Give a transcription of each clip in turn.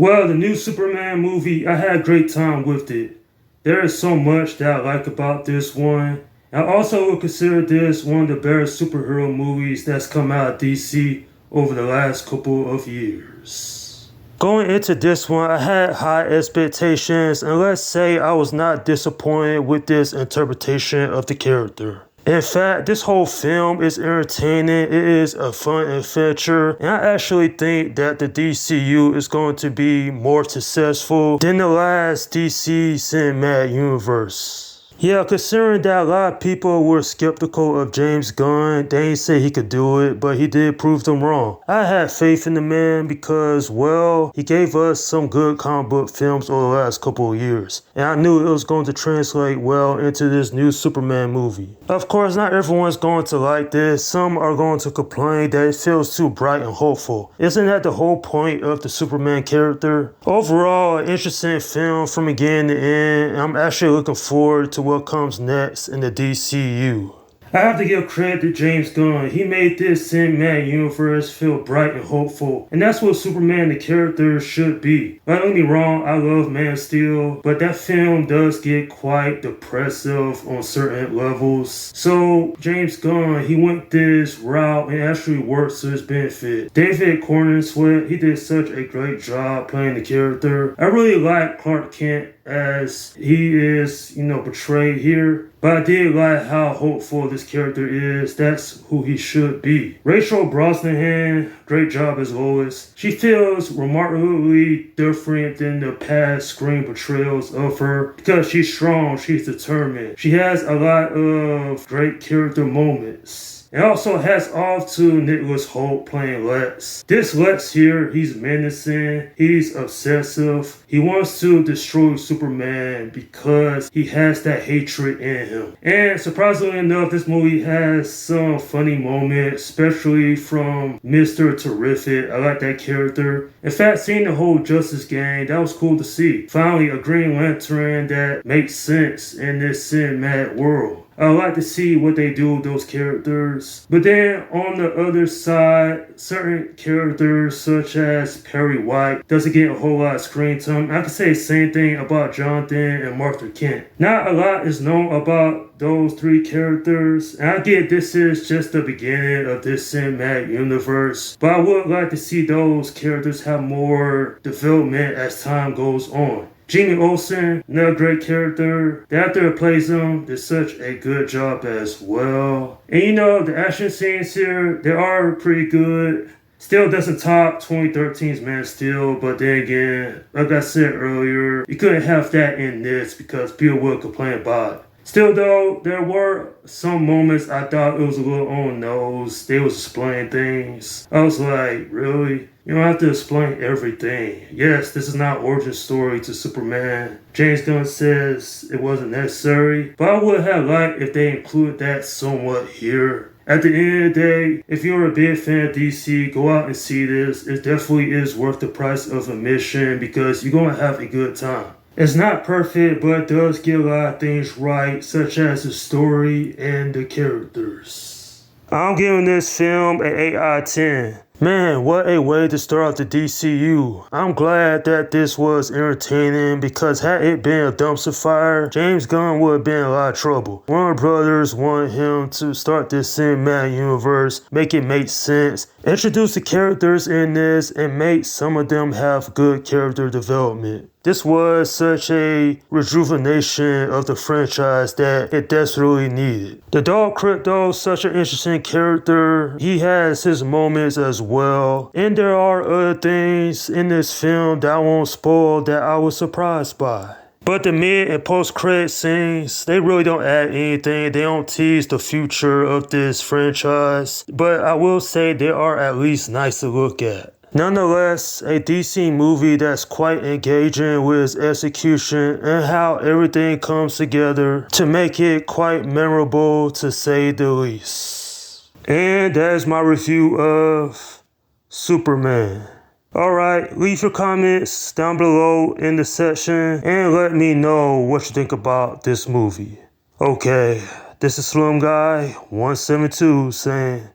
Well, the new Superman movie, I had a great time with it. There is so much that I like about this one. I also would consider this one of the better superhero movies that's come out of DC over the last couple of years. Going into this one, I had high expectations, and let's say I was not disappointed with this interpretation of the character. In fact, this whole film is entertaining, it is a fun adventure, and I actually think that the DCU is going to be more successful than the last DC Cinematic Universe. Yeah, considering that a lot of people were skeptical of James Gunn, they didn't say he could do it, but he did prove them wrong. I had faith in the man because, well, he gave us some good comic book films over the last couple of years, and I knew it was going to translate well into this new Superman movie. Of course, not everyone's going to like this. Some are going to complain that it feels too bright and hopeful. Isn't that the whole point of the Superman character? Overall, an interesting film from beginning to end. I'm actually looking forward to what comes next in the DCU. I have to give credit to James Gunn. He made this cinematic universe feel bright and hopeful, and that's what Superman the character should be. Don't get me wrong, I love Man of Steel, but that film does get quite depressive on certain levels. So James Gunn, he went this route and actually worked to his benefit. David Corenswet, he did such a great job playing the character. I really like Clark Kent as he is, portrayed here. But I did like how hopeful this character is. That's who he should be. Rachel Brosnahan, great job as Lois. She feels remarkably different than the past screen portrayals of her because she's strong, she's determined. She has a lot of great character moments. And also hats off to Nicholas Hoult playing Lex. This Lex here, he's menacing, he's obsessive. He wants to destroy Superman because he has that hatred in him. And surprisingly enough, this movie has some funny moments, especially from Mr. Terrific. I like that character. In fact, seeing the whole Justice Gang, that was cool to see. Finally, a Green Lantern that makes sense in this cinematic world. I like to see what they do with those characters. But then on the other side, certain characters such as Perry White doesn't get a whole lot of screen time. I can say the same thing about Jonathan and Martha Kent. Not a lot is known about those three characters. And I get this is just the beginning of this cinematic universe. But I would like to see those characters have more development as time goes on. Jimmy Olsen, another great character. The actor who plays him did such a good job as well. And the action scenes here, they are pretty good. Still doesn't top 2013's Man of Steel, but then again, like I said earlier, you couldn't have that in this because people would complain about it. Still though, there were some moments I thought it was a little on the nose. They was explaining things. I was like, really? You don't have to explain everything. Yes, this is not origin story to Superman. James Gunn says it wasn't necessary, but I would have liked if they included that somewhat here. At the end of the day, if you're a big fan of DC, go out and see this. It definitely is worth the price of admission because you're going to have a good time. It's not perfect, but it does get a lot of things right, such as the story and the characters. I'm giving this film an 8 out of 10. Man, what a way to start off the DCU. I'm glad that this was entertaining because had it been a dumpster fire, James Gunn would have been in a lot of trouble. Warner Brothers wanted him to start this cinematic universe, make it make sense, introduce the characters in this, and make some of them have good character development. This was such a rejuvenation of the franchise that it desperately needed. The dog Crypto is such an interesting character. He has his moments as well. And there are other things in this film that I won't spoil that I was surprised by. But the mid and post-credit scenes, they really don't add anything. They don't tease the future of this franchise. But I will say they are at least nice to look at. Nonetheless, a DC movie that's quite engaging with its execution and how everything comes together to make it quite memorable to say the least. And that is my review of Superman. Alright, leave your comments down below in the section and let me know what you think about this movie. Okay, this is Slim Guy 172 saying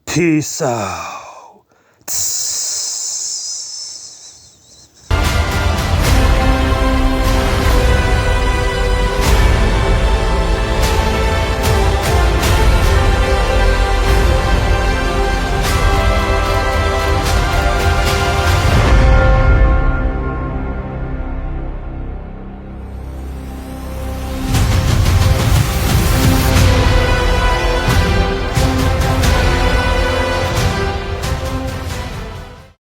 peace out.